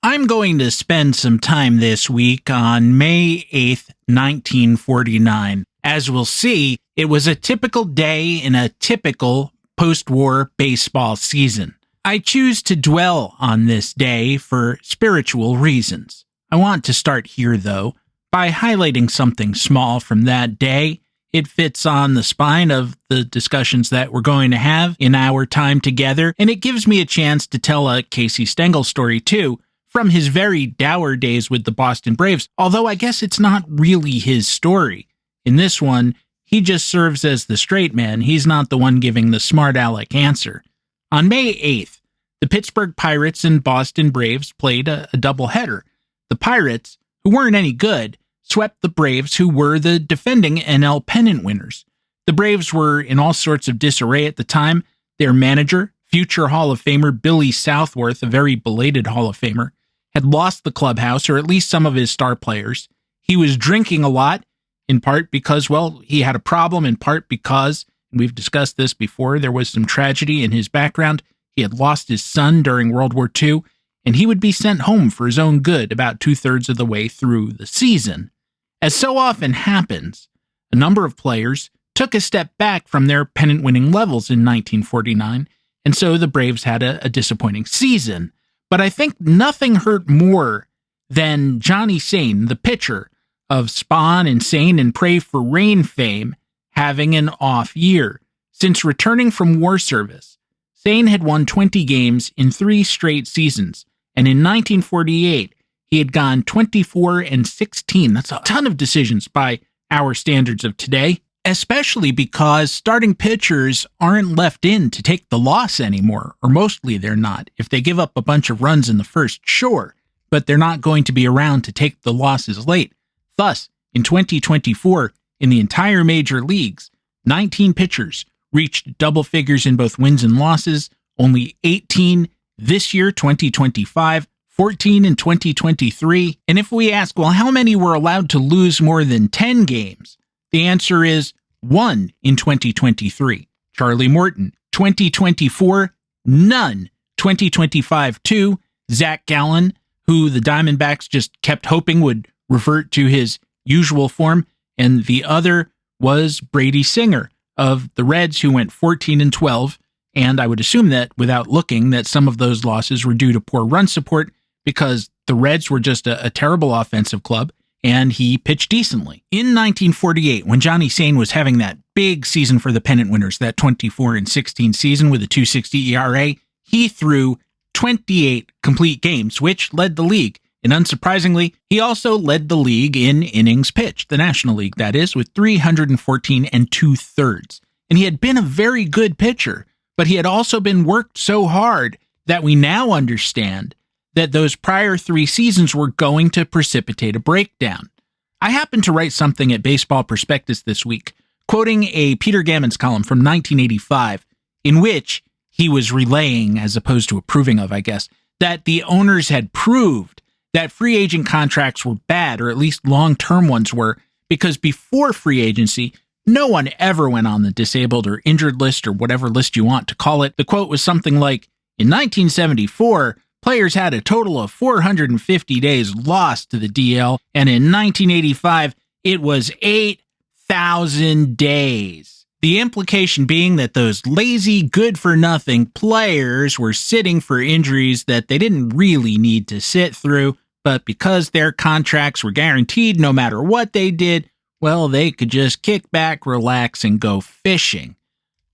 I'm going to spend some time this week on May 8th, 1949. As we'll see, it was a typical day in a typical post-war baseball season. I choose to dwell on this day for spiritual reasons. I want to start here, though, by highlighting something small from that day. It fits on the spine of the discussions that we're going to have in our time together, and it gives me a chance to tell a Casey Stengel story, too, from his very dour days with the Boston Braves, although I guess it's not really his story. In this one, he just serves as the straight man. He's not the one giving the smart aleck answer. On May 8th, the Pittsburgh Pirates and Boston Braves played a doubleheader. The Pirates, who weren't any good, swept the Braves, who were the defending NL pennant winners. The Braves were in all sorts of disarray at the time. Their manager, future Hall of Famer Billy Southworth, a very belated Hall of Famer, had lost the clubhouse, or at least some of his star players. He was drinking a lot, in part because, well, he had a problem, in part because, and we've discussed this before, there was some tragedy in his background. He had lost his son during World War II, and he would be sent home for his own good about 2/3 of the way through the season. As so often happens, a number of players took a step back from their pennant-winning levels in 1949, and so the Braves had a disappointing season. But I think nothing hurt more than Johnny Sain, the pitcher of Spawn and Sain and Pray for Rain fame, having an off year. Since returning from war service, Sain had won 20 games in 3 straight seasons, and in 1948, he had gone 24-16. That's a ton of decisions by our standards of today, especially because starting pitchers aren't left in to take the loss anymore, or mostly they're not. If they give up a bunch of runs in the first, sure, but they're not going to be around to take the losses late. Thus, in 2024, in the entire major leagues, 19 pitchers reached double figures in both wins and losses, only 18 this year, 2025, 14 in 2023. And if we ask, well, how many were allowed to lose more than 10 games? The answer is 1 in 2023. Charlie Morton. 2024, none. 2025, 2. Zach Gallen, who the Diamondbacks just kept hoping would revert to his usual form. And the other was Brady Singer of the Reds, who went 14-12. And I would assume that, without looking, that some of those losses were due to poor run support because the Reds were just a terrible offensive club, and he pitched decently. In 1948, when Johnny Sain was having that big season for the pennant winners, that 24-16 season with a 2.60 ERA, he threw 28 complete games, which led the league. And unsurprisingly, he also led the league in innings pitched, the National League, that is, with 314 2/3. And he had been a very good pitcher, but he had also been worked so hard that we now understand that those prior 3 seasons were going to precipitate a breakdown. I happened to write something at Baseball Prospectus this week, quoting a Peter Gammons column from 1985, in which he was relaying, as opposed to approving of, I guess, that the owners had proved that free agent contracts were bad, or at least long-term ones were, because before free agency, no one ever went on the disabled or injured list, or whatever list you want to call it. The quote was something like, in 1974, players had a total of 450 days lost to the DL, and in 1985, it was 8,000 days. The implication being that those lazy, good-for-nothing players were sitting for injuries that they didn't really need to sit through, but because their contracts were guaranteed no matter what they did, well, they could just kick back, relax, and go fishing.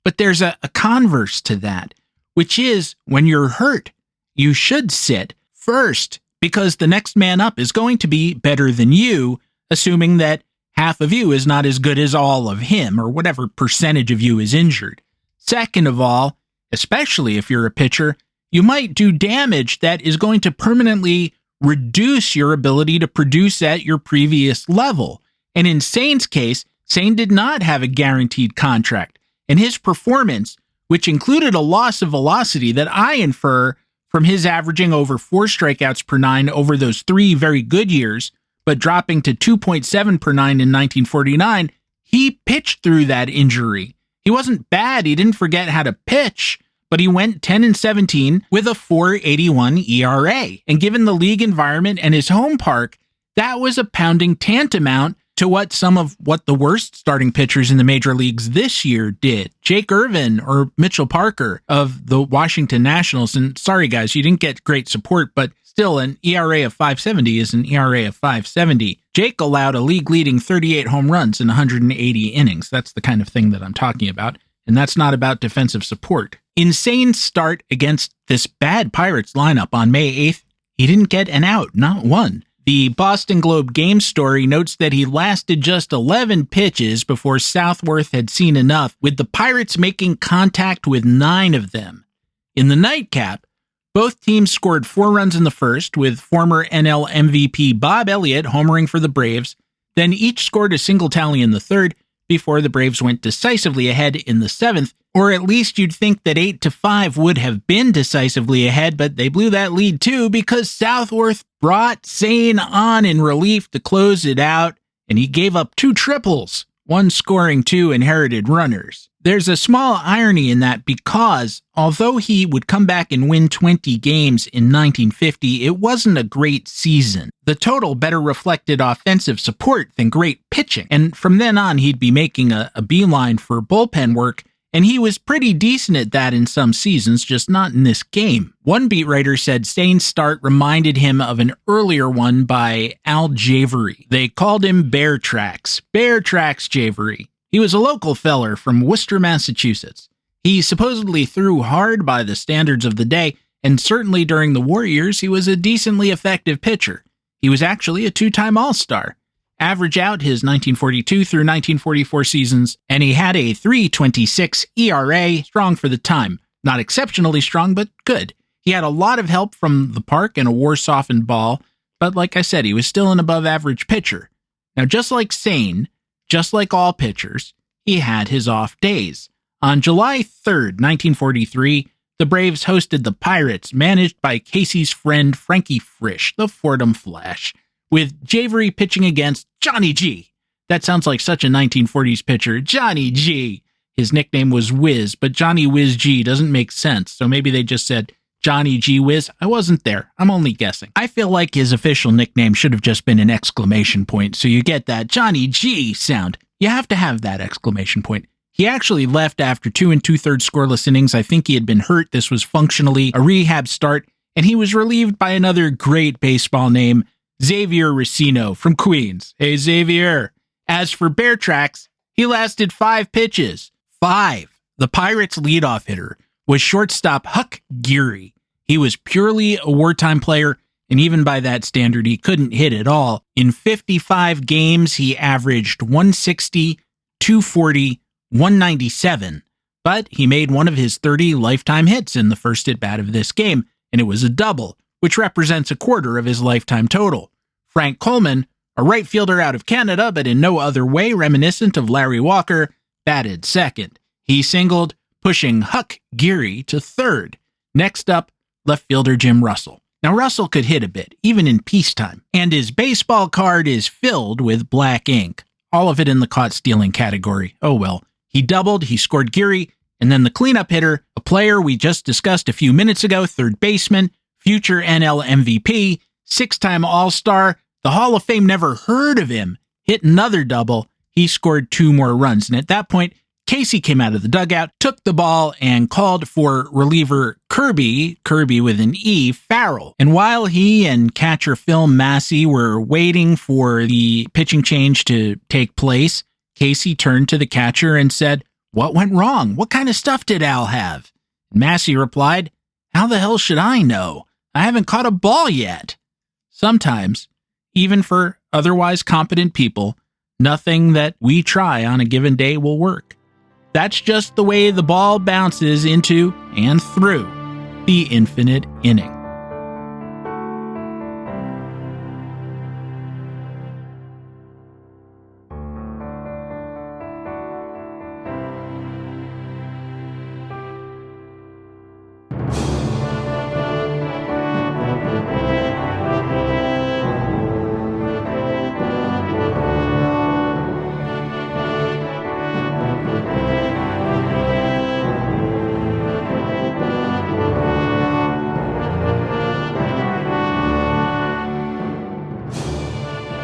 But there's a converse to that, which is when you're hurt, you should sit first, because the next man up is going to be better than you, assuming that half of you is not as good as all of him, or whatever percentage of you is injured. Second of all, especially if you're a pitcher, you might do damage that is going to permanently reduce your ability to produce at your previous level. And in Sain's case, Sain did not have a guaranteed contract, and his performance, which included a loss of velocity that I infer from his averaging over 4 strikeouts per 9 over those 3 very good years, but dropping to 2.7 per 9 in 1949, he pitched through that injury. He wasn't bad, he didn't forget how to pitch, but he went 10-17 with a 4.81 ERA. And given the league environment and his home park, that was a pounding tantamount to what the worst starting pitchers in the major leagues this year did. Jake Irvin or Mitchell Parker of the Washington Nationals. And sorry, guys, you didn't get great support, but still, an ERA of 5.70 is an ERA of 5.70. Jake allowed a league-leading 38 home runs in 180 innings. That's the kind of thing that I'm talking about. And that's not about defensive support. Insane start against this bad Pirates lineup on May 8th. He didn't get an out, not one. The Boston Globe game story notes that he lasted just 11 pitches before Southworth had seen enough, with the Pirates making contact with 9 of them. In the nightcap, both teams scored 4 runs in the first, with former NL MVP Bob Elliott homering for the Braves. Then each scored a single tally in the third, before the Braves went decisively ahead in the 7th, or at least you'd think that 8-5 would have been decisively ahead, but they blew that lead too because Southworth brought Sane on in relief to close it out, and he gave up 2 triples, one scoring 2 inherited runners. There's a small irony in that because, although he would come back and win 20 games in 1950, it wasn't a great season. The total better reflected offensive support than great pitching, and from then on he'd be making a beeline for bullpen work, and he was pretty decent at that in some seasons, just not in this game. One beat writer said Sane's start reminded him of an earlier one by Al Javery. They called him Bear Tracks Javery. He was a local feller from Worcester, Massachusetts. He supposedly threw hard by the standards of the day, and certainly during the war years, he was a decently effective pitcher. He was actually a 2-time All-Star. Average out his 1942 through 1944 seasons, and he had a 3.26 ERA, strong for the time. Not exceptionally strong, but good. He had a lot of help from the park and a war-softened ball, but like I said, he was still an above-average pitcher. Now, just like Sane, just like all pitchers, he had his off days. On July 3rd, 1943, the Braves hosted the Pirates, managed by Casey's friend Frankie Frisch, the Fordham Flash, with Javery pitching against Johnny G. That sounds like such a 1940s pitcher, Johnny G. His nickname was Whiz, but Johnny Whiz G doesn't make sense, so maybe they just said Johnny G Whiz. I wasn't there. I'm only guessing. I feel like his official nickname should have just been an exclamation point, so you get that Johnny G sound. You have to have that exclamation point. He actually left after 2 2/3 scoreless innings. I think he had been hurt. This was functionally a rehab start, and he was relieved by another great baseball name, Xavier Racino from Queens. Hey, Xavier. As for Bear Tracks, he lasted 5 pitches. 5. The Pirates' leadoff hitter was shortstop Huck Geary. He was purely a wartime player, and even by that standard, he couldn't hit at all. In 55 games, he averaged 160, 240, 197, but he made one of his 30 lifetime hits in the first at-bat of this game, and it was a double, which represents a quarter of his lifetime total. Frank Coleman, a right fielder out of Canada, but in no other way reminiscent of Larry Walker, batted second. He singled, pushing Huck Geary to third. Next up, left fielder Jim Russell. Now, Russell could hit a bit, even in peacetime, and his baseball card is filled with black ink. All of it in the caught-stealing category. Oh well. He doubled, he scored Geary, and then the cleanup hitter, a player we just discussed a few minutes ago, third baseman, future NL MVP, 6-time All-Star, the Hall of Fame never heard of him, hit another double. He scored 2 more runs, and at that point, Casey came out of the dugout, took the ball, and called for reliever Kirby with an E, Farrell. And while he and catcher Phil Massey were waiting for the pitching change to take place, Casey turned to the catcher and said, "What went wrong? What kind of stuff did Al have?" Massey replied, "How the hell should I know? I haven't caught a ball yet." Sometimes, even for otherwise competent people, nothing that we try on a given day will work. That's just the way the ball bounces into and through the infinite inning.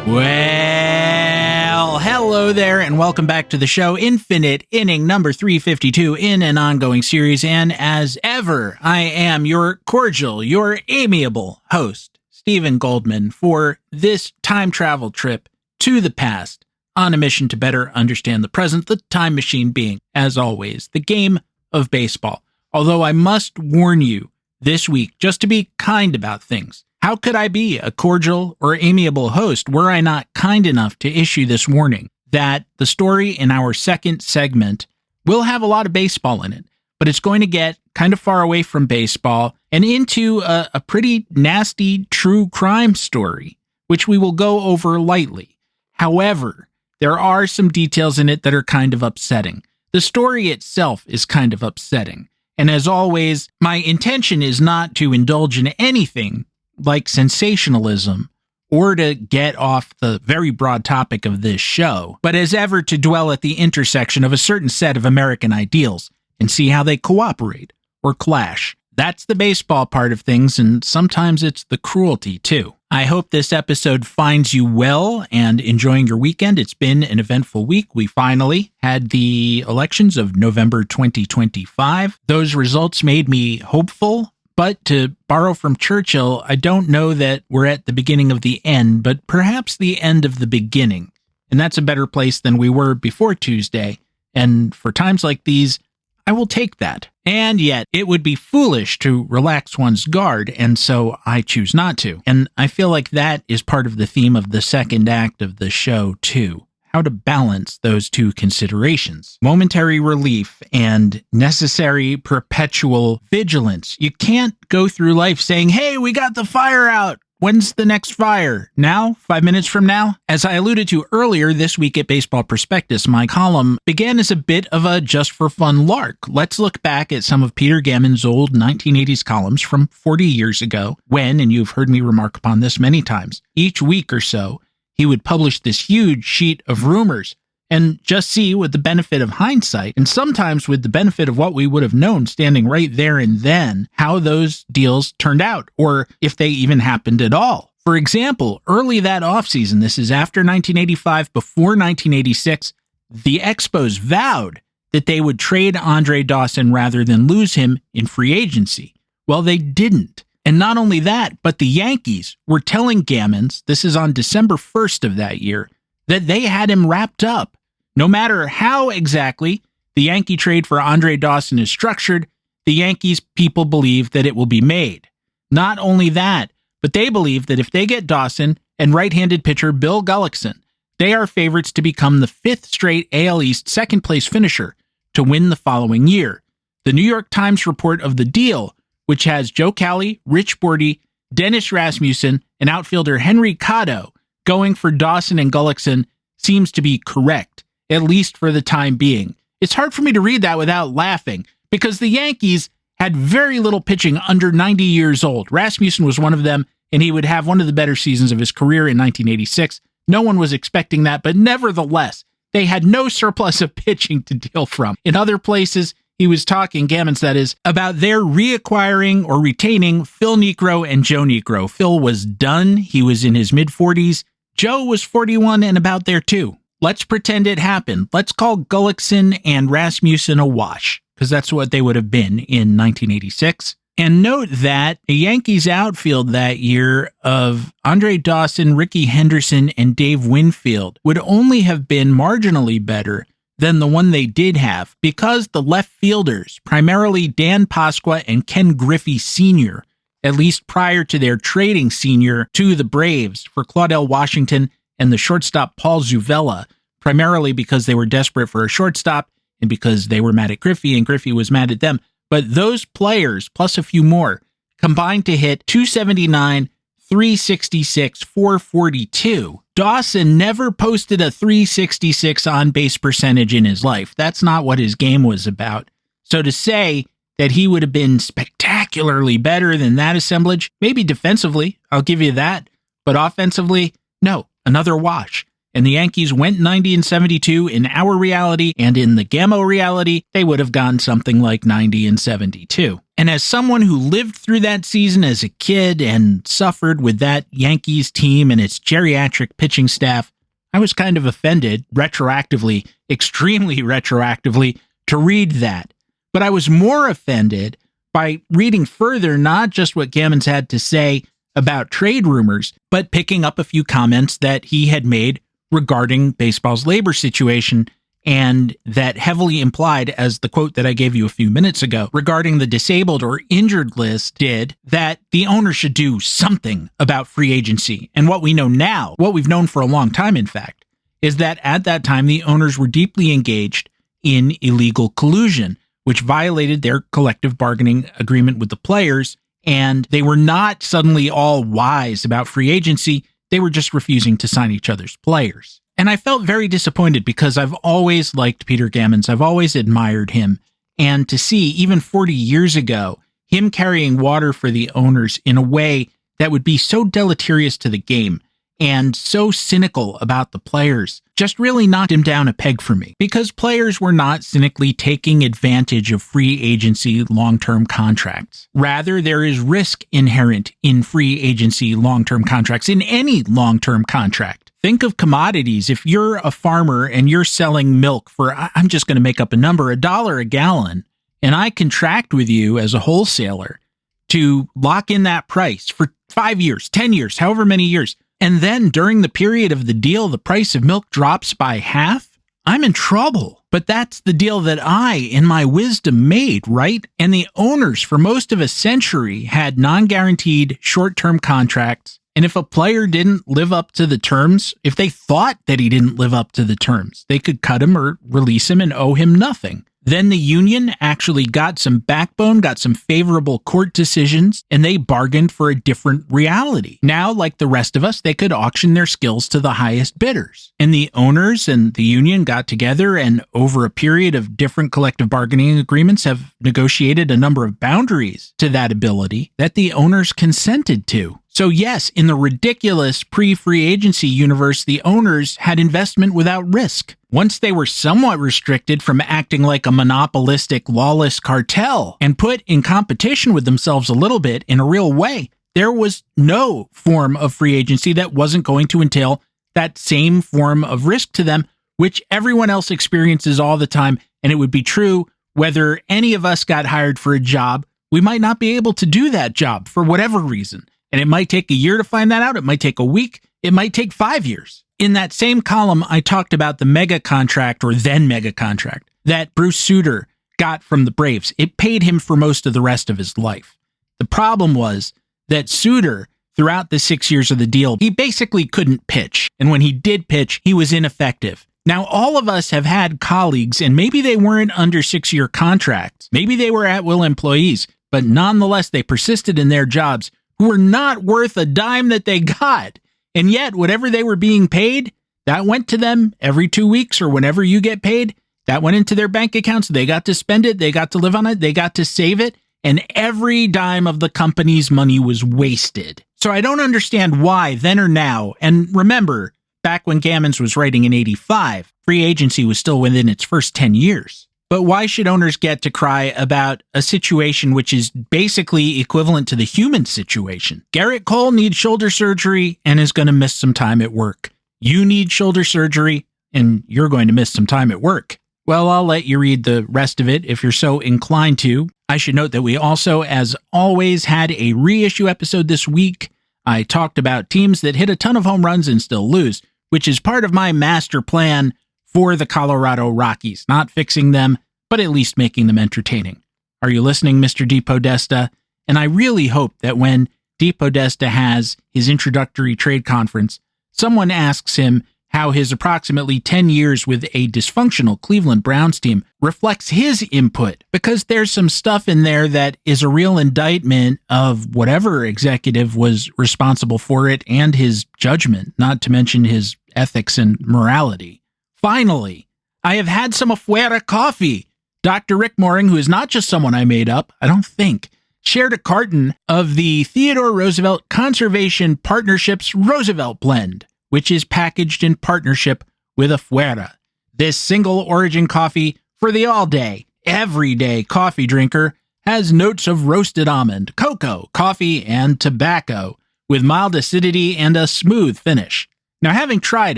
Well, hello there, and welcome back to the show, Infinite Inning number 352 in an ongoing series. And as ever, I am your cordial, your amiable host, Stephen Goldman, for this time travel trip to the past on a mission to better understand the present, the time machine being, as always, the game of baseball. Although I must warn you this week, just to be kind about things, how could I be a cordial or amiable host were I not kind enough to issue this warning that the story in our second segment will have a lot of baseball in it, but it's going to get kind of far away from baseball and into a pretty nasty true crime story, which we will go over lightly. However, there are some details in it that are kind of upsetting. The story itself is kind of upsetting. And as always, my intention is not to indulge in anything like sensationalism, or to get off the very broad topic of this show, but as ever to dwell at the intersection of a certain set of American ideals and see how they cooperate or clash. That's the baseball part of things, and sometimes it's the cruelty too. I hope this episode finds you well and enjoying your weekend. It's been an eventful week. We finally had the elections of November 2025. Those results made me hopeful. But to borrow from Churchill, I don't know that we're at the beginning of the end, but perhaps the end of the beginning. And that's a better place than we were before Tuesday. And for times like these, I will take that. And yet, it would be foolish to relax one's guard, and so I choose not to. And I feel like that is part of the theme of the second act of the show, too. How to balance those two considerations. Momentary relief and necessary perpetual vigilance. You can't go through life saying, hey, we got the fire out. When's the next fire? Now? 5 minutes from now? As I alluded to earlier this week at Baseball Prospectus, my column began as a bit of a just for fun lark. Let's look back at some of Peter Gammon's old 1980s columns from 40 years ago when, and you've heard me remark upon this many times, each week or so, he would publish this huge sheet of rumors and just see with the benefit of hindsight, and sometimes with the benefit of what we would have known standing right there and then, how those deals turned out, or if they even happened at all. For example, early that offseason, this is after 1985, before 1986, the Expos vowed that they would trade Andre Dawson rather than lose him in free agency. Well, they didn't. And not only that, but the Yankees were telling Gammons, this is on December 1st of that year, that they had him wrapped up. No matter how exactly the Yankee trade for Andre Dawson is structured, the Yankees people believe that it will be made. Not only that, but they believe that if they get Dawson and right-handed pitcher Bill Gullickson, they are favorites to become the fifth straight AL East second-place finisher to win the following year. The New York Times report of the deal, which has Joe Cowley, Rich Bordy, Dennis Rasmussen, and outfielder Henry Cotto going for Dawson and Gullickson, seems to be correct, at least for the time being. It's hard for me to read that without laughing, because the Yankees had very little pitching under 90 years old. Rasmussen was one of them, and he would have one of the better seasons of his career in 1986. No one was expecting that, but nevertheless, they had no surplus of pitching to deal from. In other places, he was talking, Gammons that is, about their reacquiring or retaining Phil Niekro and Joe Niekro. Phil was done. He was in his mid-40s. Joe was 41 and about there too. Let's pretend it happened. Let's call Gullickson and Rasmussen a wash, because that's what they would have been in 1986. And note that the Yankees outfield that year of Andre Dawson, Ricky Henderson, and Dave Winfield would only have been marginally better than the one they did have, because the left fielders, primarily Dan Pasqua and Ken Griffey Sr., at least prior to their trading Sr. to the Braves for Claudell Washington and the shortstop Paul Zuvella, primarily because they were desperate for a shortstop and because they were mad at Griffey and Griffey was mad at them. But those players, plus a few more, combined to hit 279, 366, 442. Dawson never posted a 366 on-base percentage in his life. That's not what his game was about. So to say that he would have been spectacularly better than that assemblage, maybe defensively, I'll give you that, but offensively, no, another wash. and the Yankees went 90-72 in our reality, and in the Gammo reality, they would have gone something like 90-72. And as someone who lived through that season as a kid and suffered with that Yankees team and its geriatric pitching staff, I was kind of offended, retroactively, extremely retroactively, to read that. But I was more offended by reading further not just what Gammons had to say about trade rumors, but picking up a few comments that he had made regarding baseball's labor situation, and that heavily implied, as the quote that I gave you a few minutes ago regarding the disabled or injured list did, that the owner should do something about free agency. And what we know now, what we've known for a long time, in fact, is that at that time, the owners were deeply engaged in illegal collusion, which violated their collective bargaining agreement with the players, and they were not suddenly all wise about free agency. They were just refusing to sign each other's players. And I felt very disappointed because I've always liked Peter Gammons. I've always admired him. And to see, even 40 years ago, him carrying water for the owners in a way that would be so deleterious to the game and so cynical about the players just really knocked him down a peg for me, because players were not cynically taking advantage of free agency long-term contracts. Rather, there is risk inherent in free agency long-term contracts, in any long-term contract. Think of commodities. If you're a farmer and you're selling milk for, I'm just going to make up a number, $1 a gallon, and I contract with you as a wholesaler to lock in that price for 5 years, 10 years, however many years, and then during the period of the deal, the price of milk drops by half, I'm in trouble. But that's the deal that I, in my wisdom, made, right? And the owners for most of a century had non-guaranteed short-term contracts. And if a player didn't live up to the terms, if they thought that he didn't live up to the terms, they could cut him or release him and owe him nothing. Then the union actually got some backbone, got some favorable court decisions, and they bargained for a different reality. Now, like the rest of us, they could auction their skills to the highest bidders. And the owners and the union got together and over a period of different collective bargaining agreements have negotiated a number of boundaries to that ability that the owners consented to. So yes, in the ridiculous pre-free agency universe, the owners had investment without risk. Once they were somewhat restricted from acting like a monopolistic, lawless cartel and put in competition with themselves a little bit in a real way, there was no form of free agency that wasn't going to entail that same form of risk to them, which everyone else experiences all the time. And it would be true whether any of us got hired for a job. We might not be able to do that job for whatever reason. And it might take a year to find that out. It might take a week. It might take 5 years. In that same column, I talked about the mega contract or then mega contract that Bruce Sutter got from the Braves. It paid him for most of the rest of his life. The problem was that Sutter, throughout the 6 years of the deal, he basically couldn't pitch. And when he did pitch, he was ineffective. Now, all of us have had colleagues, and maybe they weren't under 6-year contracts. Maybe they were at-will employees, but nonetheless, they persisted in their jobs, who were not worth a dime that they got. And yet, whatever they were being paid, that went to them every 2 weeks or whenever you get paid. That went into their bank accounts. They got to spend it. They got to live on it. They got to save it. And every dime of the company's money was wasted. So I don't understand why then or now. And remember, back when Gammons was writing in 85, free agency was still within its first 10 years. But why should owners get to cry about a situation which is basically equivalent to the human situation? Garrett Cole needs shoulder surgery and is going to miss some time at work. You need shoulder surgery and you're going to miss some time at work. Well, I'll let you read the rest of it if you're so inclined to. I should note that we also, as always, had a reissue episode this week. I talked about teams that hit a ton of home runs and still lose, which is part of my master plan for the Colorado Rockies, not fixing them, but at least making them entertaining. Are you listening, Mr. DePodesta? And I really hope that when DePodesta has his introductory trade conference, someone asks him how his approximately 10 years with a dysfunctional Cleveland Browns team reflects his input, because there's some stuff in there that is a real indictment of whatever executive was responsible for it and his judgment, not to mention his ethics and morality. Finally, I have had some Afuera coffee. Dr. Rick Mooring, who is not just someone I made up, I don't think, shared a carton of the Theodore Roosevelt Conservation Partnership's Roosevelt Blend, which is packaged in partnership with Afuera. This single origin coffee for the all-day, everyday coffee drinker has notes of roasted almond, cocoa, coffee, and tobacco, with mild acidity and a smooth finish. Now, having tried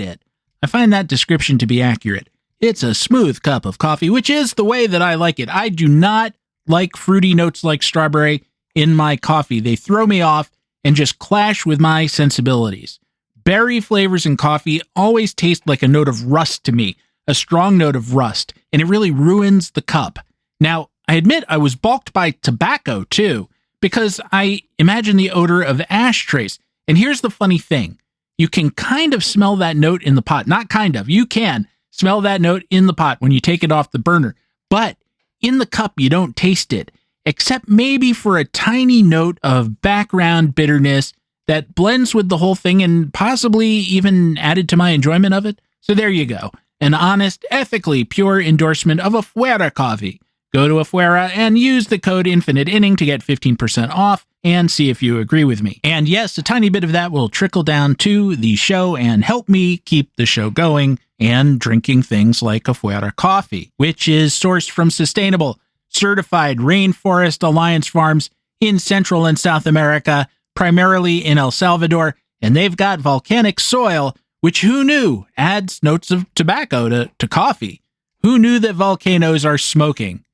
it, I find that description to be accurate. It's a smooth cup of coffee, which is the way that I like it. I do not like fruity notes like strawberry in my coffee. They throw me off and just clash with my sensibilities. Berry flavors in coffee always taste like a note of rust to me, a strong note of rust, and it really ruins the cup. Now, I admit I was balked by tobacco too, because I imagine the odor of ashtrays. And here's the funny thing. You can kind of smell that note in the pot. Not kind of. You can smell that note in the pot when you take it off the burner. But in the cup, you don't taste it, except maybe for a tiny note of background bitterness that blends with the whole thing and possibly even added to my enjoyment of it. So there you go. An honest, ethically pure endorsement of Afuera coffee. Go to Afuera and use the code Infinite Inning to get 15% off and see if you agree with me. And yes, a tiny bit of that will trickle down to the show and help me keep the show going and drinking things like Afuera coffee, which is sourced from sustainable, certified Rainforest Alliance farms in Central and South America, primarily in El Salvador, and they've got volcanic soil, which who knew adds notes of tobacco to coffee. Who knew that volcanoes are smoking?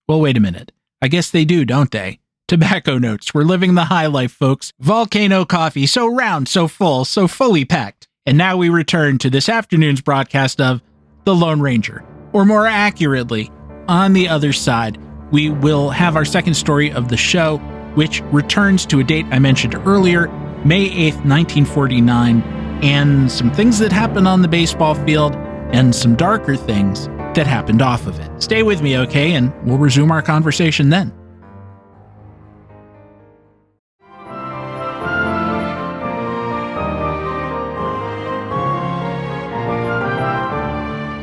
Well, wait a minute. I guess they do, don't they? Tobacco notes. We're living the high life, folks. Volcano coffee, so round, so full, so fully packed. And now we return to this afternoon's broadcast of The Lone Ranger. Or more accurately, on the other side, we will have our second story of the show, which returns to a date I mentioned earlier, May 8th, 1949, and some things that happened on the baseball field and some darker things that happened off of it. Stay with me, okay? And we'll resume our conversation then.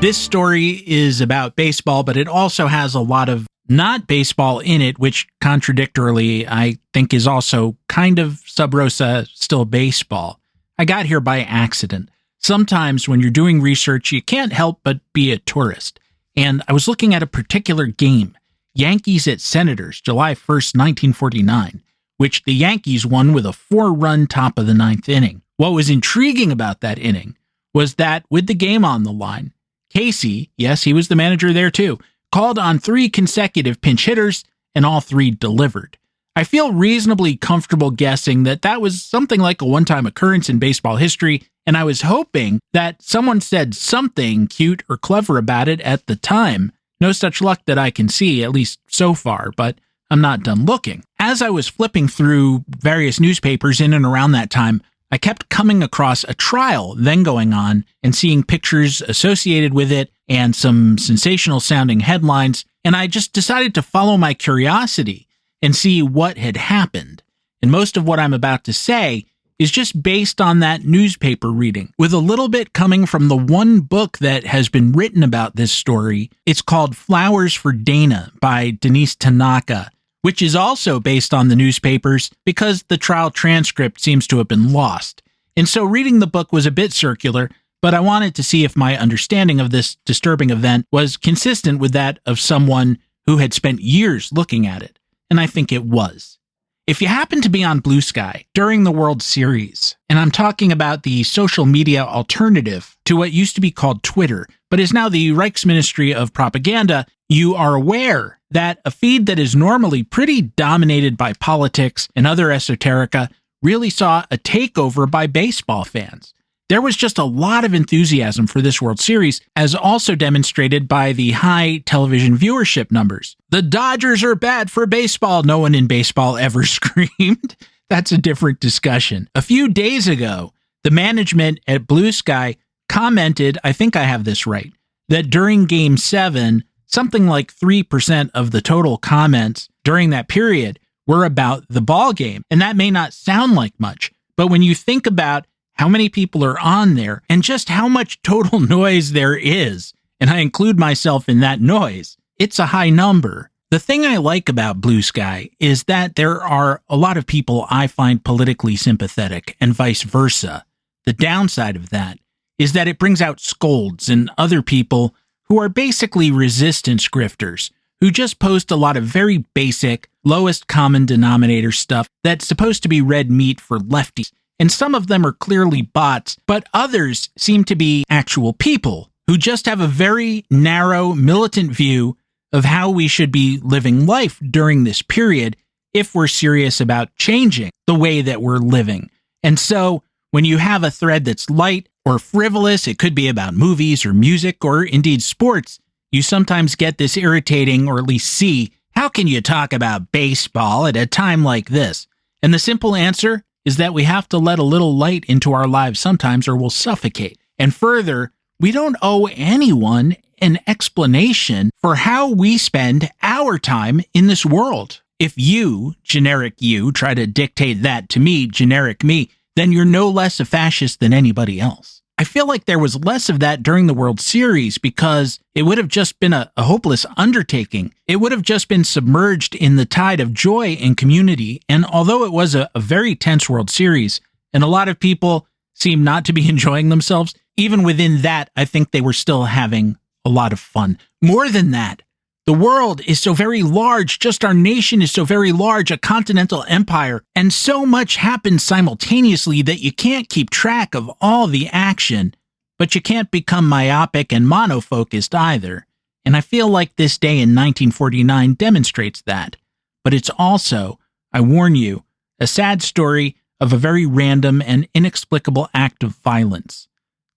This story is about baseball, but it also has a lot of not baseball in it, which contradictorily I think is also kind of sub rosa still baseball. I got here by accident. Sometimes when you're doing research, you can't help but be a tourist. And I was looking at a particular game, Yankees at Senators, July 1st, 1949, which the Yankees won with a 4-run top of the ninth inning. What was intriguing about that inning was that with the game on the line, Casey, yes, he was the manager there too, called on 3 consecutive pinch hitters, and all 3 delivered. I feel reasonably comfortable guessing that that was something like a one-time occurrence in baseball history, and I was hoping that someone said something cute or clever about it at the time. No such luck that I can see, at least so far, but I'm not done looking. As I was flipping through various newspapers in and around that time, I kept coming across a trial then going on and seeing pictures associated with it and some sensational sounding headlines, and I just decided to follow my curiosity and see what had happened. And most of what I'm about to say is just based on that newspaper reading, with a little bit coming from the one book that has been written about this story. It's called Flowers for Dana by Denise Tanaka, which is also based on the newspapers because the trial transcript seems to have been lost. And so reading the book was a bit circular, but I wanted to see if my understanding of this disturbing event was consistent with that of someone who had spent years looking at it. And I think it was. If you happen to be on Blue Sky during the World Series, and I'm talking about the social media alternative to what used to be called Twitter, but is now the Reichsministry of Propaganda, you are aware that a feed that is normally pretty dominated by politics and other esoterica really saw a takeover by baseball fans. There was just a lot of enthusiasm for this World Series, as also demonstrated by the high television viewership numbers. The Dodgers are bad for baseball, no one in baseball ever screamed. That's a different discussion. A few days ago, the management at Blue Sky commented, I think I have this right, that during Game 7, something like 3% of the total comments during that period were about the ball game. And that may not sound like much, but when you think about how many people are on there and just how much total noise there is, and I include myself in that noise, it's a high number. The thing I like about Blue Sky is that there are a lot of people I find politically sympathetic and vice versa. The The downside of that is that it brings out scolds and other people who are basically resistance grifters, who just post a lot of very basic, lowest common denominator stuff that's supposed to be red meat for lefties. And some of them are clearly bots, but others seem to be actual people who just have a very narrow, militant view of how we should be living life during this period if we're serious about changing the way that we're living. And so when you have a thread that's light or frivolous, it could be about movies or music or indeed sports, you sometimes get this irritating, or at least see, how can you talk about baseball at a time like this? And the simple answer is that we have to let a little light into our lives sometimes or we'll suffocate. And further, we don't owe anyone an explanation for how we spend our time in this world. If you, generic you, try to dictate that to me, generic me, then you're no less a fascist than anybody else. I feel like there was less of that during the World Series because it would have just been a hopeless undertaking. It would have just been submerged in the tide of joy and community. And although it was a very tense World Series, and a lot of people seem not to be enjoying themselves, even within that, I think they were still having a lot of fun. More than that, the world is so very large, just our nation is so very large, a continental empire, and so much happens simultaneously that you can't keep track of all the action, but you can't become myopic and monofocused either. And I feel like this day in 1949 demonstrates that. But it's also, I warn you, a sad story of a very random and inexplicable act of violence.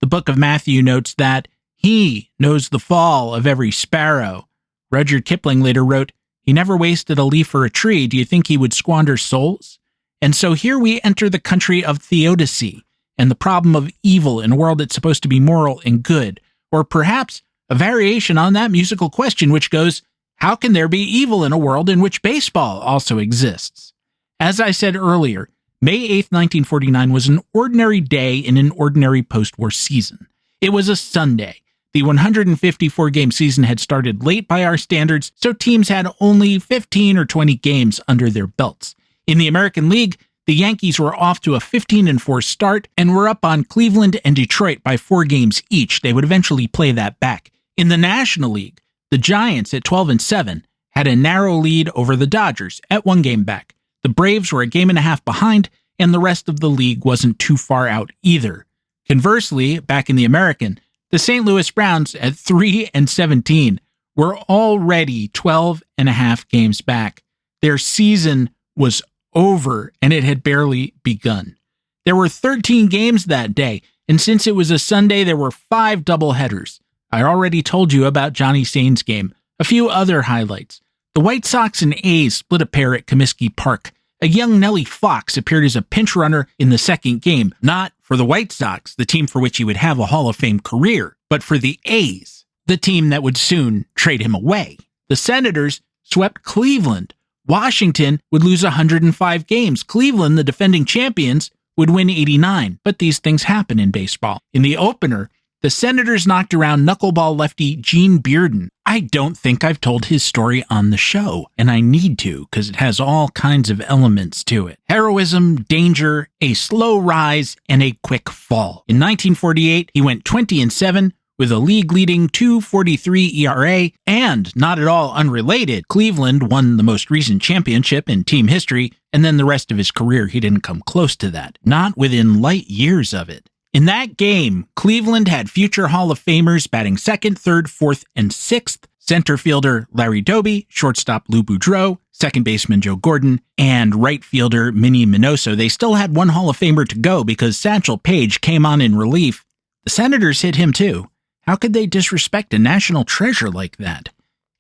The book of Matthew notes that he knows the fall of every sparrow. Rudyard Kipling later wrote, "He never wasted a leaf or a tree. Do you think he would squander souls?" And so here we enter the country of theodicy and the problem of evil in a world that's supposed to be moral and good. Or perhaps a variation on that musical question, which goes, how can there be evil in a world in which baseball also exists? As I said earlier, May 8th, 1949 was an ordinary day in an ordinary post-war season. It was a Sunday. The 154-game season had started late by our standards, so teams had only 15 or 20 games under their belts. In the American League, the Yankees were off to a 15-4 start and were up on Cleveland and Detroit by 4 games each. They would eventually play that back. In the National League, the Giants at 12-7 had a narrow lead over the Dodgers at 1 game back. The Braves were a game and a half behind, and the rest of the league wasn't too far out either. Conversely, back in the American, the St. Louis Browns at 3-17 were already 12.5 games back. Their season was over, and it had barely begun. There were 13 games that day, and since it was a Sunday, there were 5 doubleheaders. I already told you about Johnny Sain's game. A few other highlights. The White Sox and A's split a pair at Comiskey Park. A young Nellie Fox appeared as a pinch runner in the second game, not for the White Sox, the team for which he would have a Hall of Fame career, but for the A's, the team that would soon trade him away. The Senators swept Cleveland. Washington would lose 105 games. Cleveland, the defending champions, would win 89. But these things happen in baseball. In the opener, the Senators knocked around knuckleball lefty Gene Bearden. I don't think I've told his story on the show, and I need to because it has all kinds of elements to it. Heroism, danger, a slow rise, and a quick fall. In 1948, he went 20-7 with a league-leading 2.43 ERA, and not at all unrelated, Cleveland won the most recent championship in team history, and then the rest of his career he didn't come close to that, not within light years of it. In that game, Cleveland had future Hall of Famers batting 2nd, 3rd, 4th, and 6th, center fielder Larry Doby, shortstop Lou Boudreau, second baseman Joe Gordon, and right fielder Minnie Minoso. They still had one Hall of Famer to go because Satchel Paige came on in relief. The Senators hit him too. How could they disrespect a national treasure like that?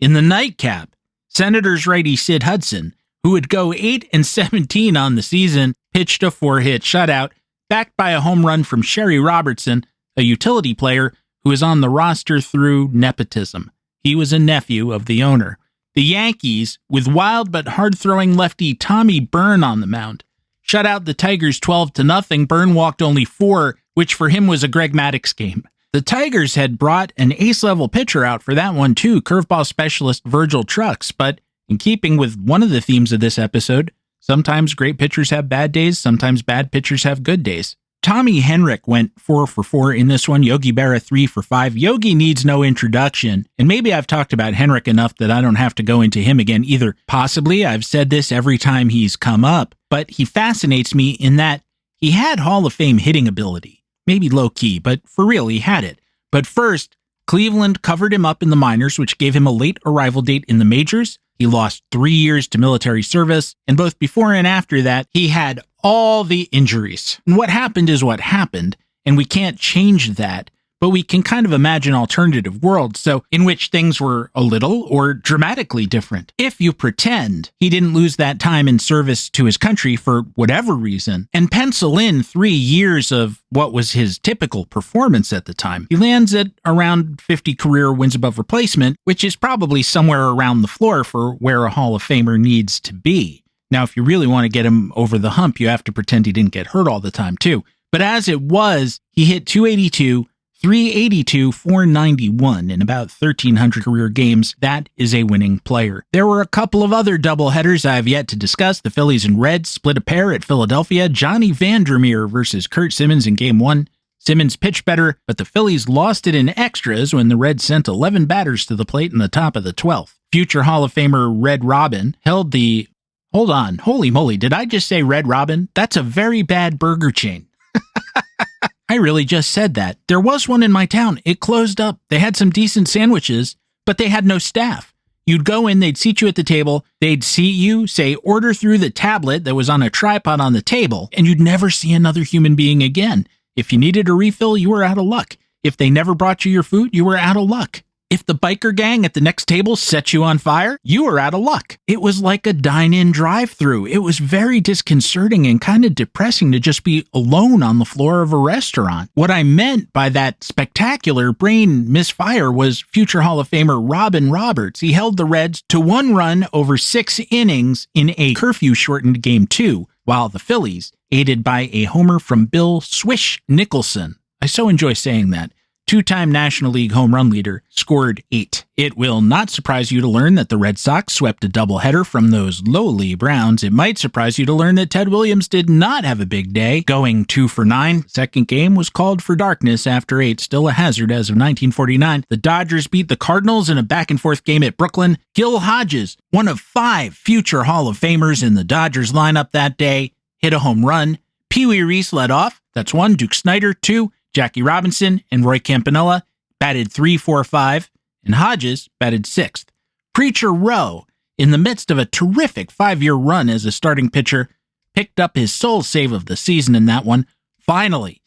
In the nightcap, Senators righty Sid Hudson, who would go 8-17 on the season, pitched a 4-hit shutout, backed by a home run from Sherry Robertson, a utility player who was on the roster through nepotism. He was a nephew of the owner. The Yankees, with wild but hard-throwing lefty Tommy Byrne on the mound, shut out the Tigers 12-0. Byrne walked only 4, which for him was a Greg Maddux game. The Tigers had brought an ace-level pitcher out for that one too, curveball specialist Virgil Trucks, but in keeping with one of the themes of this episode, sometimes great pitchers have bad days, sometimes bad pitchers have good days. Tommy Henrik went 4 for 4 in this one. Yogi Berra 3 for 5. Yogi needs no introduction, and maybe I've talked about Henrik enough that I don't have to go into him again either. Possibly, I've said this every time he's come up, but he fascinates me in that he had Hall of Fame hitting ability. Maybe low-key, but for real, he had it. But first, Cleveland covered him up in the minors, which gave him a late arrival date in the majors. He lost 3 years to military service, and both before and after that, he had all the injuries. And what happened is what happened, and we can't change that, but we can kind of imagine alternative worlds, so in which things were a little or dramatically different. If you pretend he didn't lose that time in service to his country for whatever reason, and pencil in 3 years of what was his typical performance at the time, he lands at around 50 career wins above replacement, which is probably somewhere around the floor for where a Hall of Famer needs to be. Now, if you really want to get him over the hump, you have to pretend he didn't get hurt all the time too. But as it was, he hit 282, 382, 491 in about 1,300 career games. That is a winning player. There were a couple of other doubleheaders I have yet to discuss. The Phillies and Reds split a pair at Philadelphia. Johnny Vandermeer versus Curt Simmons in Game 1. Simmons pitched better, but the Phillies lost it in extras when the Reds sent 11 batters to the plate in the top of the 12th. Future Hall of Famer Red Robin held the... Hold on, holy moly, did I just say Red Robin? That's a very bad burger chain. I really just said that. There was one in my town. It closed up. They had some decent sandwiches, but they had no staff. You'd go in, they'd seat you at the table, they'd seat you, say, order through the tablet that was on a tripod on the table, and you'd never see another human being again. If you needed a refill, you were out of luck. If they never brought you your food, you were out of luck. If the biker gang at the next table set you on fire, you were out of luck. It was like a dine-in drive-thru. It was very disconcerting and kind of depressing to just be alone on the floor of a restaurant. What I meant by that spectacular brain misfire was future Hall of Famer Robin Roberts. He held the Reds to 1 run over 6 innings in a curfew-shortened Game 2, while the Phillies, aided by a homer from Bill Swish Nicholson, I so enjoy saying that, 2-time National League home run leader, scored 8. It will not surprise you to learn that the Red Sox swept a doubleheader from those lowly Browns. It might surprise you to learn that Ted Williams did not have a big day, going 2 for 9. Second game was called for darkness after 8, still a hazard as of 1949. The Dodgers beat the Cardinals in a back-and-forth game at Brooklyn. Gil Hodges, one of 5 future Hall of Famers in the Dodgers lineup that day, hit a home run. Pee Wee Reese led off. That's 1. Duke Snider, 2. Jackie Robinson and Roy Campanella batted 3, 4, 5, and Hodges batted 6th. Preacher Rowe, in the midst of a terrific 5-year run as a starting pitcher, picked up his sole save of the season in that one. Finally,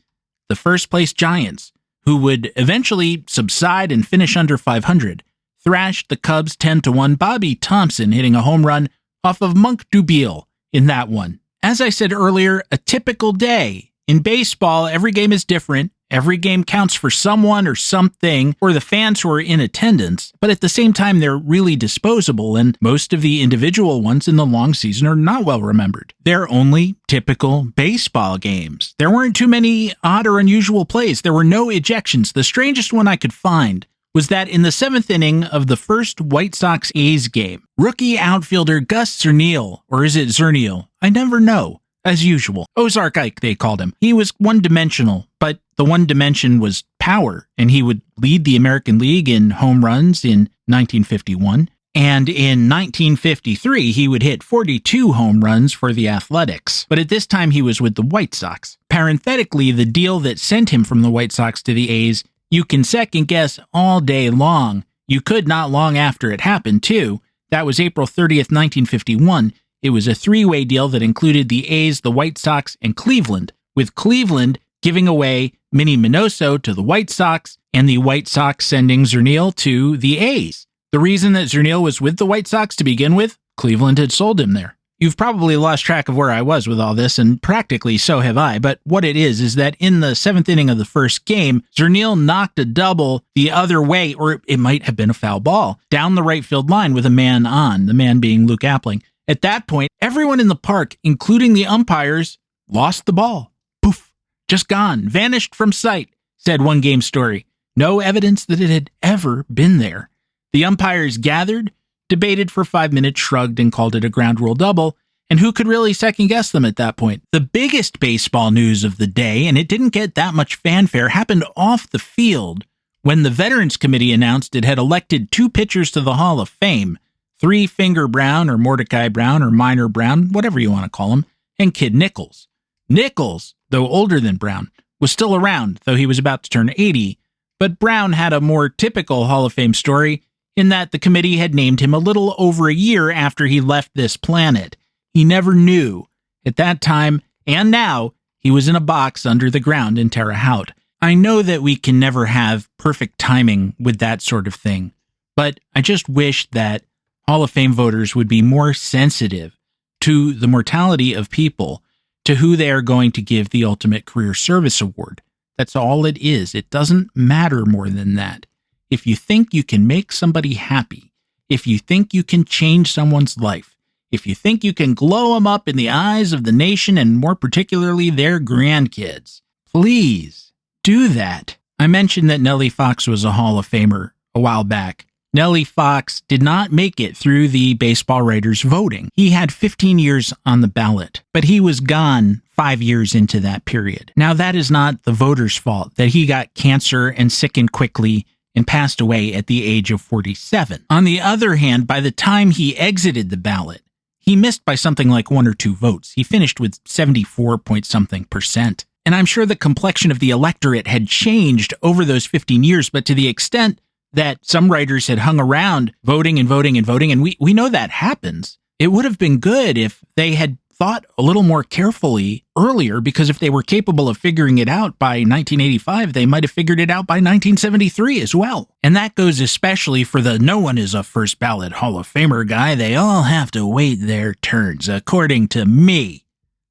the first-place Giants, who would eventually subside and finish under 500, thrashed the Cubs 10-1. Bobby Thompson hitting a home run off of Monk Dubiel in that one. As I said earlier, a typical day. In baseball, every game is different. Every game counts for someone or something, or the fans who are in attendance, but at the same time, they're really disposable, and most of the individual ones in the long season are not well remembered. They're only typical baseball games. There weren't too many odd or unusual plays. There were no ejections. The strangest one I could find was that in the 7th inning of the first White Sox-A's game, rookie outfielder Gus Zernial, or is it Zernial? I never know. As usual, Ozark Ike, they called him. He was one-dimensional, but the one dimension was power, and he would lead the American League in home runs in 1951. And in 1953, he would hit 42 home runs for the Athletics. But at this time, he was with the White Sox. Parenthetically, the deal that sent him from the White Sox to the A's, you can second-guess all day long. You could not long after it happened, too. That was April 30th, 1951. It was a 3-way deal that included the A's, the White Sox, and Cleveland, with Cleveland giving away Minnie Minoso to the White Sox and the White Sox sending Zernial to the A's. The reason that Zernial was with the White Sox to begin with, Cleveland had sold him there. You've probably lost track of where I was with all this, and practically so have I, but what it is that in the 7th inning of the first game, Zernial knocked a double the other way, or it might have been a foul ball, down the right field line with a man on, the man being Luke Appling. At that point, everyone in the park, including the umpires, lost the ball. Poof, just gone, vanished from sight, said one game story. No evidence that it had ever been there. The umpires gathered, debated for 5 minutes, shrugged, and called it a ground rule double, And who could really second guess them at that point? The biggest baseball news of the day, and it didn't get that much fanfare, happened off the field when the Veterans Committee announced it had elected 2 pitchers to the Hall of Fame, Three Finger Brown or Mordecai Brown or Minor Brown, whatever you want to call him, and Kid Nichols. Nichols, though older than Brown, was still around, though he was about to turn 80, but Brown had a more typical Hall of Fame story in that the committee had named him a little over a year after he left this planet. He never knew. At that time, and now, he was in a box under the ground in Terre Haute. I know that we can never have perfect timing with that sort of thing, but I just wish that Hall of Fame voters would be more sensitive to the mortality of people to who they are going to give the Ultimate Career Service Award. That's all it is. It doesn't matter more than that. If you think you can make somebody happy, if you think you can change someone's life, if you think you can glow them up in the eyes of the nation and more particularly their grandkids, please do that. I mentioned that Nellie Fox was a Hall of Famer a while back. Nellie Fox did not make it through the baseball writers' voting. He had 15 years on the ballot, but he was gone 5 years into that period. Now, that is not the voters' fault that he got cancer and sickened quickly and passed away at the age of 47. On the other hand, by the time he exited the ballot, he missed by something like 1 or 2 votes. He finished with 74 point something %. And I'm sure the complexion of the electorate had changed over those 15 years, but to the extent that some writers had hung around voting and voting and voting, and we know that happens, it would have been good if they had thought a little more carefully earlier, because if they were capable of figuring it out by 1985, they might have figured it out by 1973 as well. And that goes especially for the no one is a first ballot Hall of Famer guy. They all have to wait their turns, according to me.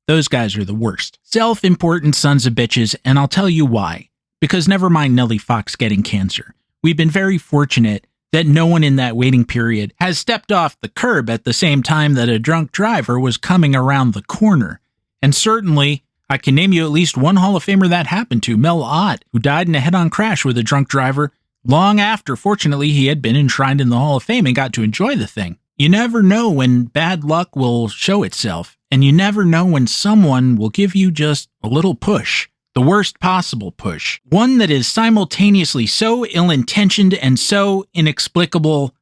Those guys are the worst. Self-important sons of bitches, and I'll tell you why. Because never mind Nellie Fox getting cancer. We've been very fortunate that no one in that waiting period has stepped off the curb at the same time that a drunk driver was coming around the corner. And certainly, I can name you at least one Hall of Famer that happened to, Mel Ott, who died in a head-on crash with a drunk driver long after, fortunately, he had been enshrined in the Hall of Fame and got to enjoy the thing. You never know when bad luck will show itself, and you never know when someone will give you just a little push. The worst possible push. One that is simultaneously so ill-intentioned and so inexplicable,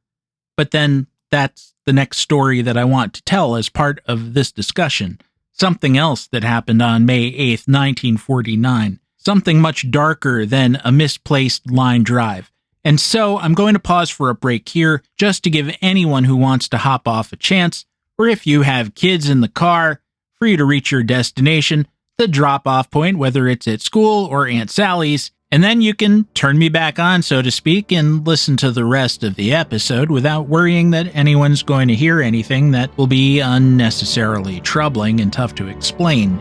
but then that's the next story that I want to tell as part of this discussion. Something else that happened on May 8th, 1949. Something much darker than a misplaced line drive. And so I'm going to pause for a break here just to give anyone who wants to hop off a chance, or if you have kids in the car, for you to reach your destination, the drop-off point, whether it's at school or Aunt Sally's, and then you can turn me back on, so to speak, and listen to the rest of the episode without worrying that anyone's going to hear anything that will be unnecessarily troubling and tough to explain.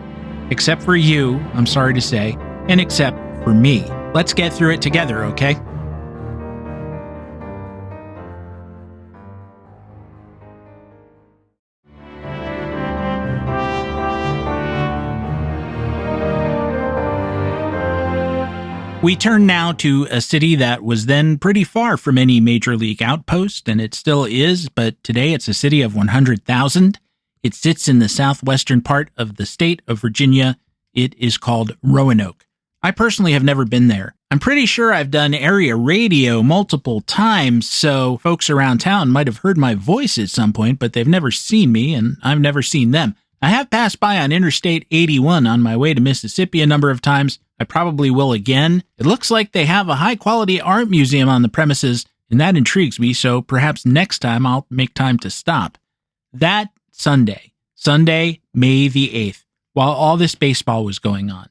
Except for you, I'm sorry to say, and except for me. Let's get through it together, okay? We turn now to a city that was then pretty far from any major league outpost, and it still is, but today it's a city of 100,000. It sits in the southwestern part of the state of Virginia. It is called Roanoke. I personally have never been there. I'm pretty sure I've done area radio multiple times, so folks around town might have heard my voice at some point, but they've never seen me, and I've never seen them. I have passed by on Interstate 81 on my way to Mississippi a number of times. I probably will again. It looks like they have a high-quality art museum on the premises, and that intrigues me, so perhaps next time I'll make time to stop. That Sunday, May the 8th, while all this baseball was going on,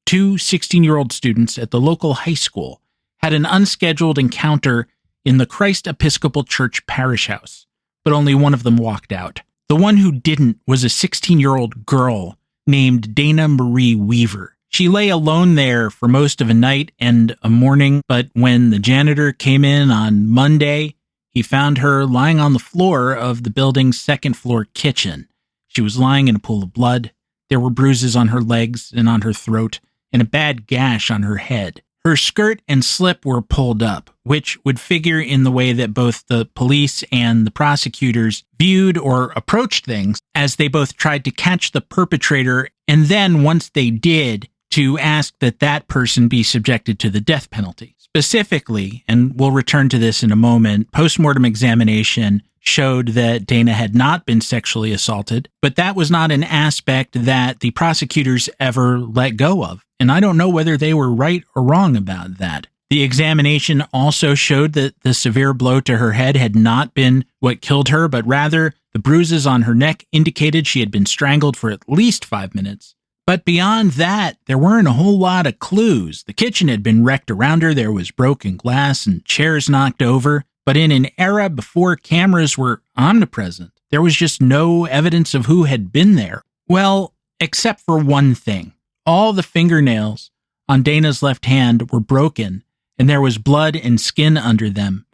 2 16-year-old students at the local high school had an unscheduled encounter in the Christ Episcopal Church parish house, but only one of them walked out. The one who didn't was a 16-year-old girl named Dana Marie Weaver. She lay alone there for most of a night and a morning, but when the janitor came in on Monday, he found her lying on the floor of the building's second-floor kitchen. She was lying in a pool of blood. There were bruises on her legs and on her throat, and a bad gash on her head. Her skirt and slip were pulled up, which would figure in the way that both the police and the prosecutors viewed or approached things, as they both tried to catch the perpetrator and then, once they did, to ask that that person be subjected to the death penalty. Specifically, and we'll return to this in a moment, postmortem examination showed that Dana had not been sexually assaulted, but that was not an aspect that the prosecutors ever let go of. And I don't know whether they were right or wrong about that. The examination also showed that the severe blow to her head had not been what killed her, but rather the bruises on her neck indicated she had been strangled for at least 5 minutes. But beyond that, there weren't a whole lot of clues. The kitchen had been wrecked around her, there was broken glass and chairs knocked over, but in an era before cameras were omnipresent, there was just no evidence of who had been there. Well, except for one thing. All the fingernails on Dana's left hand were broken, and there was blood and skin under them.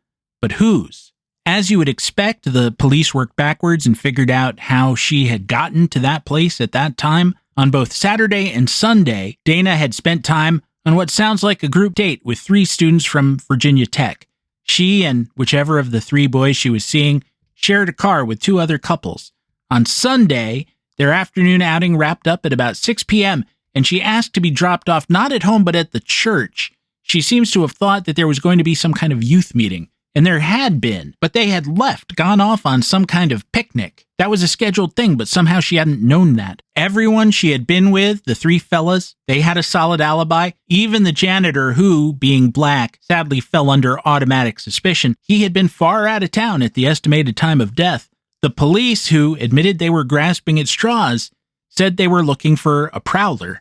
But whose? As you would expect, the police worked backwards and figured out how she had gotten to that place at that time. On both Saturday and Sunday, Dana had spent time on what sounds like a group date with 3 students from Virginia Tech. She and whichever of the 3 boys she was seeing shared a car with 2 other couples. On Sunday, their afternoon outing wrapped up at about 6 p.m., and she asked to be dropped off not at home but at the church. She seems to have thought that there was going to be some kind of youth meeting, and there had been, but they had left, gone off on some kind of picnic. That was a scheduled thing, but somehow she hadn't known that. Everyone she had been with, the 3 fellas, they had a solid alibi. Even the janitor who, being black, sadly fell under automatic suspicion. He had been far out of town at the estimated time of death. The police, who admitted they were grasping at straws, said they were looking for a prowler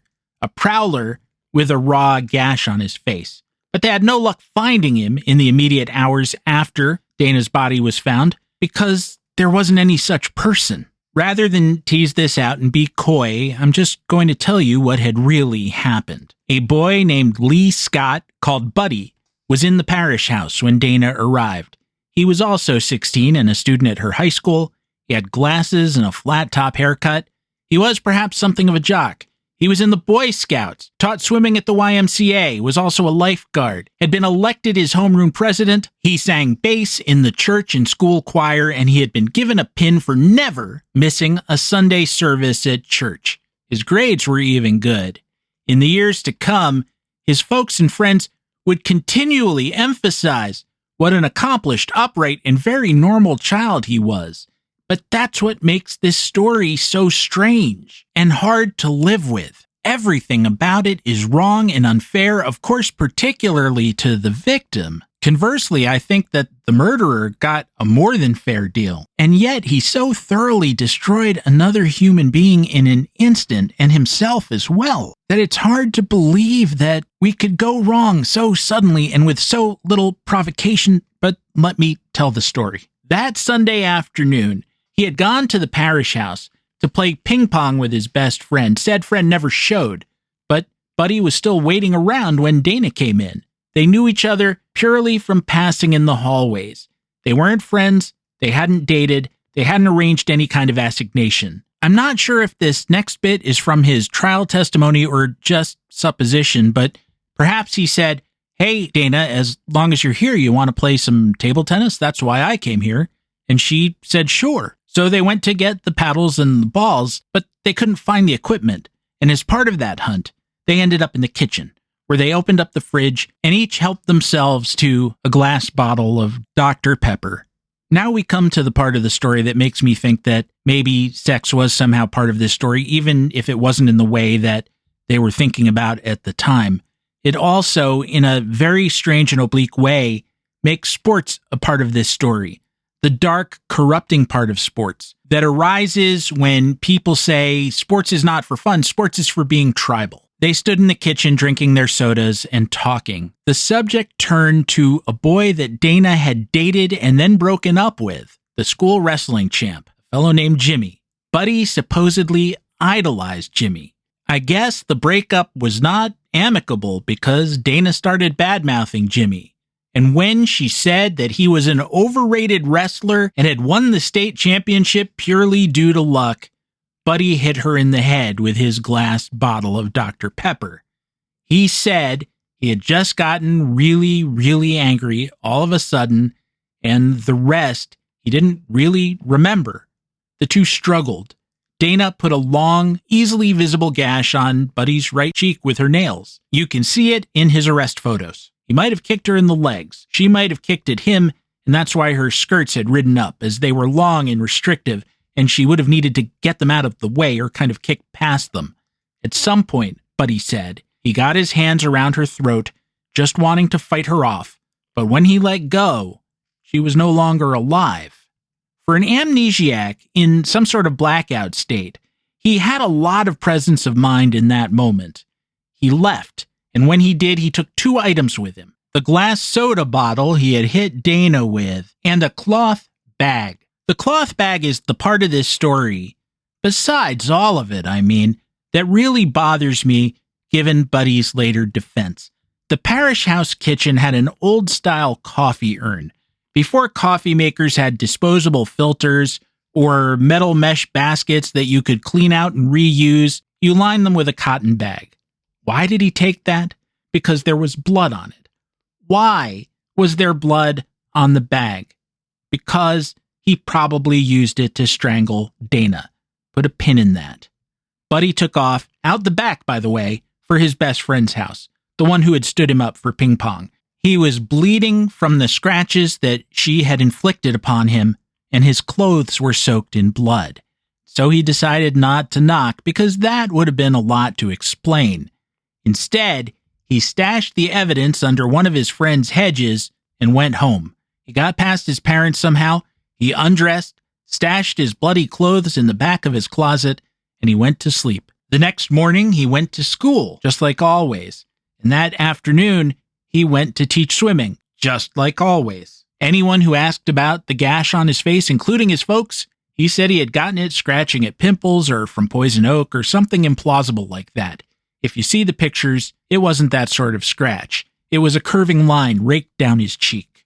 with a raw gash on his face. But they had no luck finding him in the immediate hours after Dana's body was found because there wasn't any such person. Rather than tease this out and be coy, I'm just going to tell you what had really happened. A boy named Lee Scott, called Buddy, was in the parish house when Dana arrived. He was also 16 and a student at her high school. He had glasses and a flat-top haircut. He was perhaps something of a jock. He was in the Boy Scouts, taught swimming at the YMCA, was also a lifeguard, had been elected his homeroom president. He sang bass in the church and school choir, and he had been given a pin for never missing a Sunday service at church. His grades were even good. In the years to come, his folks and friends would continually emphasize what an accomplished, upright, and very normal child he was. But that's what makes this story so strange and hard to live with. Everything about it is wrong and unfair, of course, particularly to the victim. Conversely, I think that the murderer got a more than fair deal. And yet he so thoroughly destroyed another human being in an instant, and himself as well, that it's hard to believe that we could go wrong so suddenly and with so little provocation. But let me tell the story. That Sunday afternoon, he had gone to the parish house to play ping pong with his best friend. Said friend never showed, but Buddy was still waiting around when Dana came in. They knew each other purely from passing in the hallways. They weren't friends, they hadn't dated, they hadn't arranged any kind of assignation. I'm not sure if this next bit is from his trial testimony or just supposition, but perhaps he said, "Hey, Dana, as long as you're here, you want to play some table tennis? That's why I came here." And she said, "Sure." So they went to get the paddles and the balls, but they couldn't find the equipment. And as part of that hunt, they ended up in the kitchen, where they opened up the fridge and each helped themselves to a glass bottle of Dr. Pepper. Now we come to the part of the story that makes me think that maybe sex was somehow part of this story, even if it wasn't in the way that they were thinking about at the time. It also, in a very strange and oblique way, makes sports a part of this story. The dark, corrupting part of sports that arises when people say sports is not for fun, sports is for being tribal. They stood in the kitchen drinking their sodas and talking. The subject turned to a boy that Dana had dated and then broken up with, the school wrestling champ, a fellow named Jimmy. Buddy supposedly idolized Jimmy. I guess the breakup was not amicable because Dana started bad-mouthing Jimmy. And when she said that he was an overrated wrestler and had won the state championship purely due to luck, Buddy hit her in the head with his glass bottle of Dr. Pepper. He said He had just gotten really, really angry all of a sudden, and the rest he didn't really remember. The two struggled. Dana put a long, easily visible gash on Buddy's right cheek with her nails. You can see it in his arrest photos. He might have kicked her in the legs. She might have kicked at him, and that's why her skirts had ridden up, as they were long and restrictive, and she would have needed to get them out of the way or kind of kick past them. At some point, Buddy said, he got his hands around her throat, just wanting to fight her off, but when he let go, she was no longer alive. For an amnesiac in some sort of blackout state, he had a lot of presence of mind in that moment. He left, and when he did, he took 2 items with him: the glass soda bottle he had hit Dana with, and a cloth bag. The cloth bag is the part of this story, besides all of it, that really bothers me given Buddy's later defense. The parish house kitchen had an old-style coffee urn. Before coffee makers had disposable filters or metal mesh baskets that you could clean out and reuse, you lined them with a cotton bag. Why did he take that? Because there was blood on it. Why was there blood on the bag? Because he probably used it to strangle Dana. Put a pin in that. Buddy took off, out the back, by the way, for his best friend's house, the one who had stood him up for ping pong. He was bleeding from the scratches that she had inflicted upon him, and his clothes were soaked in blood. So he decided not to knock, because that would have been a lot to explain. Instead, he stashed the evidence under one of his friend's hedges and went home. He got past his parents somehow. He undressed, stashed his bloody clothes in the back of his closet, and he went to sleep. The next morning, he went to school, just like always. And that afternoon, he went to teach swimming, just like always. Anyone who asked about the gash on his face, including his folks, he said he had gotten it scratching at pimples or from poison oak or something implausible like that. If you see the pictures, it wasn't that sort of scratch. It was a curving line raked down his cheek.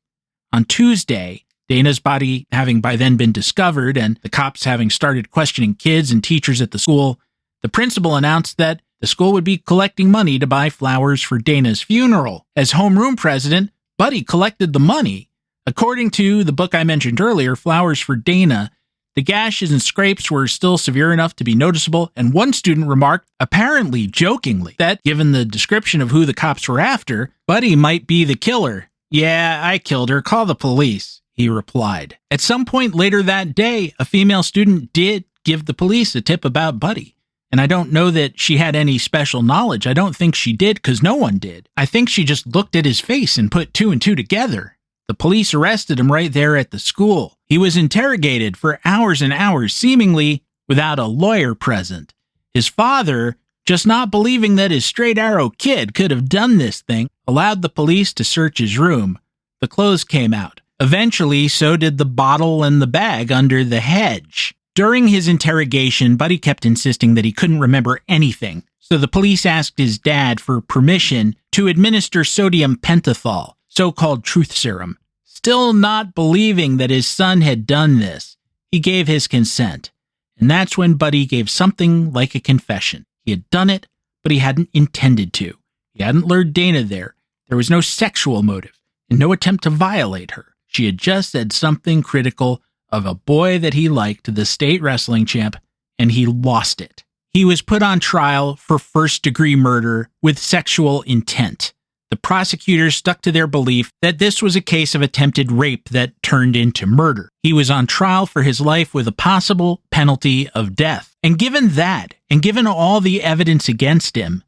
On Tuesday, Dana's body having by then been discovered and the cops having started questioning kids and teachers at the school, the principal announced that the school would be collecting money to buy flowers for Dana's funeral. As homeroom president, Buddy collected the money. According to the book I mentioned earlier, Flowers for Dana, the gashes and scrapes were still severe enough to be noticeable, and one student remarked, apparently jokingly, that given the description of who the cops were after, Buddy might be the killer. "Yeah, I killed her. Call the police," he replied. At some point later that day, a female student did give the police a tip about Buddy. And I don't know that she had any special knowledge. I don't think she did, because no one did. I think she just looked at his face and put 2 and 2 together. The police arrested him right there at the school. He was interrogated for hours and hours, seemingly without a lawyer present. His father, just not believing that his straight arrow kid could have done this thing, allowed the police to search his room. The clothes came out. Eventually, so did the bottle and the bag under the hedge. During his interrogation, Buddy kept insisting that he couldn't remember anything, so the police asked his dad for permission to administer sodium pentothal, so-called truth serum. Still not believing that his son had done this, he gave his consent, and that's when Buddy gave something like a confession. He had done it, but he hadn't intended to. He hadn't lured Dana there. There was no sexual motive, and no attempt to violate her. She had just said something critical of a boy that he liked, the state wrestling champ, and he lost it. He was put on trial for first-degree murder with sexual intent. The prosecutors stuck to their belief that this was a case of attempted rape that turned into murder. He was on trial for his life with a possible penalty of death. And given that, and given all the evidence against him,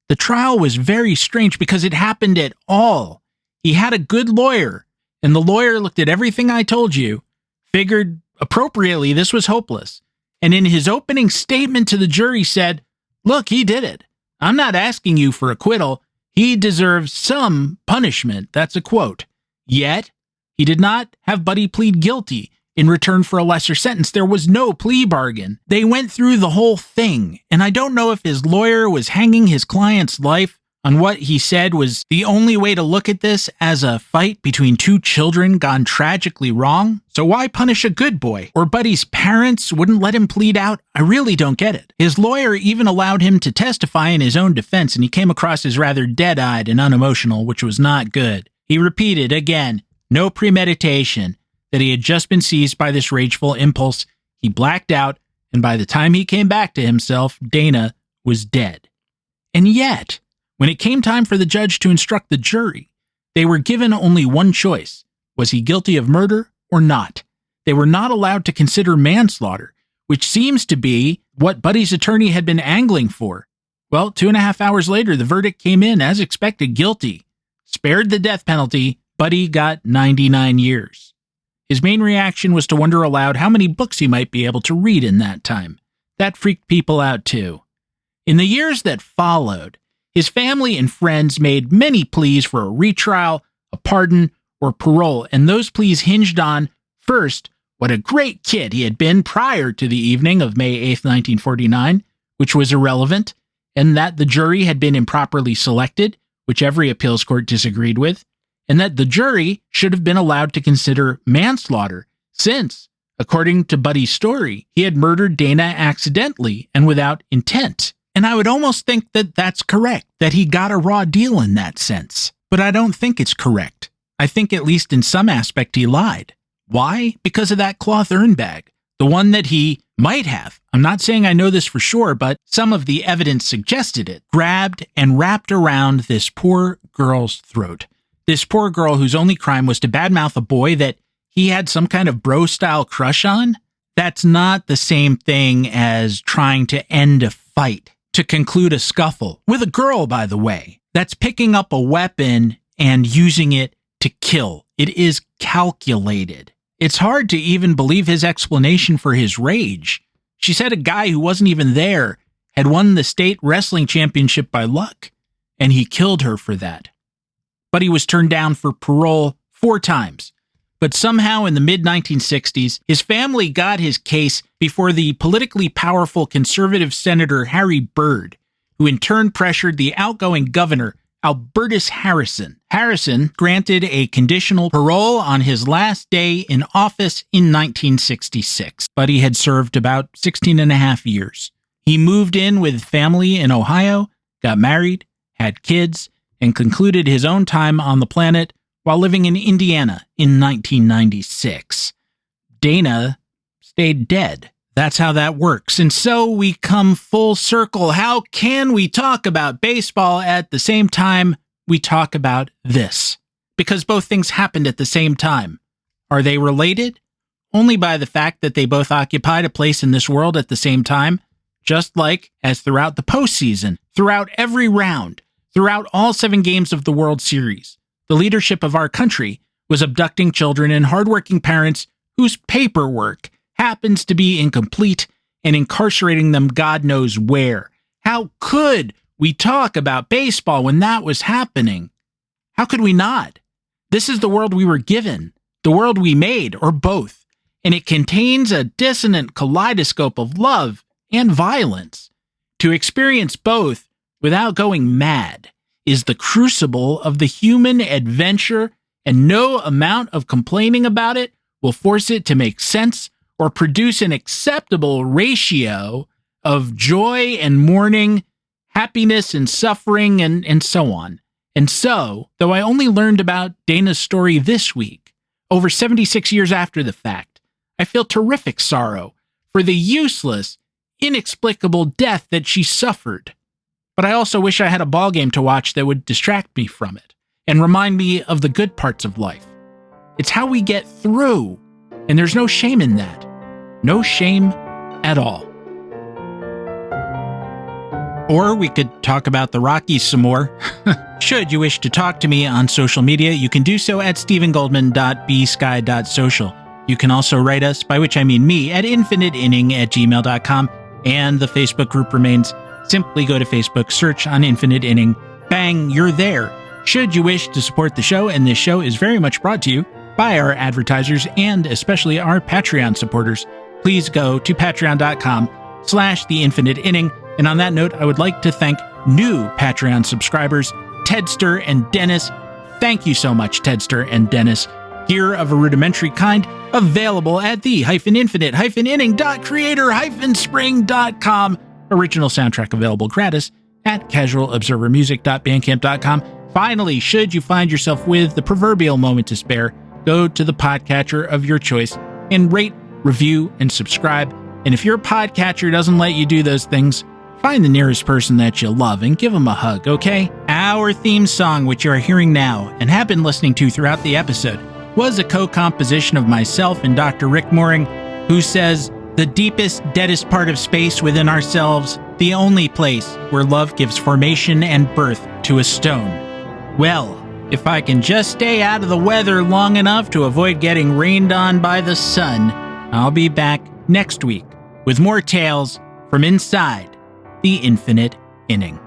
the trial was very strange because it happened at all. He had a good lawyer, and the lawyer looked at everything I told you, figured appropriately this was hopeless, and in his opening statement to the jury said, "Look, he did it. I'm not asking you for acquittal. He deserves some punishment." That's a quote. Yet, he did not have Buddy plead guilty in return for a lesser sentence. There was no plea bargain. They went through the whole thing, and I don't know if his lawyer was hanging his client's life on what he said was the only way to look at this as a fight between two children gone tragically wrong. So why punish a good boy? Or Buddy's parents wouldn't let him plead out? I really don't get it. His lawyer even allowed him to testify in his own defense, and he came across as rather dead-eyed and unemotional, which was not good. He repeated again, no premeditation, that he had just been seized by this rageful impulse. He blacked out, and by the time he came back to himself, Dana was dead. And yet, when it came time for the judge to instruct the jury, they were given only one choice. Was he guilty of murder or not? They were not allowed to consider manslaughter, which seems to be what Buddy's attorney had been angling for. Well, 2.5 hours later, the verdict came in as expected, guilty. Spared the death penalty, Buddy got 99 years. His main reaction was to wonder aloud how many books he might be able to read in that time. That freaked people out too. In the years that followed, his family and friends made many pleas for a retrial, a pardon, or parole, and those pleas hinged on, first, what a great kid he had been prior to the evening of May 8th, 1949, which was irrelevant, and that the jury had been improperly selected, which every appeals court disagreed with, and that the jury should have been allowed to consider manslaughter, since, according to Buddy's story, he had murdered Dana accidentally and without intent. And I would almost think that that's correct, that he got a raw deal in that sense. But I don't think it's correct. I think at least in some aspect he lied. Why? Because of that cloth urn bag. The one that he might have, I'm not saying I know this for sure, but some of the evidence suggested it, grabbed and wrapped around this poor girl's throat. This poor girl whose only crime was to badmouth a boy that he had some kind of bro-style crush on. That's not the same thing as trying to end a fight. To conclude a scuffle with a girl, by the way, that's picking up a weapon and using it to kill. It is calculated. It's hard to even believe his explanation for his rage. She said a guy who wasn't even there had won the state wrestling championship by luck, and he killed her for that. But he was turned down for parole 4 times. But somehow in the mid-1960s, his family got his case before the politically powerful conservative Senator Harry Byrd, who in turn pressured the outgoing governor, Albertus Harrison. Harrison granted a conditional parole on his last day in office in 1966, but he had served about 16 and a half years. He moved in with family in Ohio, got married, had kids, and concluded his own time on the planet while living in Indiana in 1996. Dana stayed dead. That's how that works. And so we come full circle. How can we talk about baseball at the same time we talk about this? Because both things happened at the same time. Are they related? Only by the fact that they both occupied a place in this world at the same time, just like as throughout the postseason, throughout every round, throughout all 7 games of the World Series. The leadership of our country was abducting children and hardworking parents whose paperwork happens to be incomplete and incarcerating them God knows where. How could we talk about baseball when that was happening? How could we not? This is the world we were given, the world we made, or both, and it contains a dissonant kaleidoscope of love and violence. To experience both without going mad is the crucible of the human adventure, and no amount of complaining about it will force it to make sense or produce an acceptable ratio of joy and mourning, happiness and suffering, and so on. And so, though I only learned about Dana's story this week, over 76 years after the fact, I feel terrific sorrow for the useless, inexplicable death that she suffered. But I also wish I had a ballgame to watch that would distract me from it and remind me of the good parts of life. It's how we get through, and there's no shame in that. No shame at all. Or we could talk about the Rockies some more. Should you wish to talk to me on social media, you can do so at stephengoldman.bsky.social. You can also write us, by which I mean me, at infiniteinning@gmail.com, and the Facebook group remains. Simply go to Facebook, search on Infinite Inning. Bang, you're there. Should you wish to support the show, and this show is very much brought to you by our advertisers and especially our Patreon supporters, please go to patreon.com/theinfiniteinning. And on that note, I would like to thank new Patreon subscribers, Tedster and Dennis. Thank you so much, Tedster and Dennis. Gear of a rudimentary kind, available at the-infinite-inning.creator-spring.com. Original soundtrack available gratis at casualobservermusic.bandcamp.com. Finally, should you find yourself with the proverbial moment to spare, go to the podcatcher of your choice and rate, review, and subscribe. And if your podcatcher doesn't let you do those things, find the nearest person that you love and give them a hug, okay? Our theme song, which you are hearing now and have been listening to throughout the episode, was a co-composition of myself and Dr. Rick Mooring, who says, "The deepest, deadest part of space within ourselves, the only place where love gives formation and birth to a stone." Well, if I can just stay out of the weather long enough to avoid getting rained on by the sun, I'll be back next week with more tales from inside the Infinite Inning.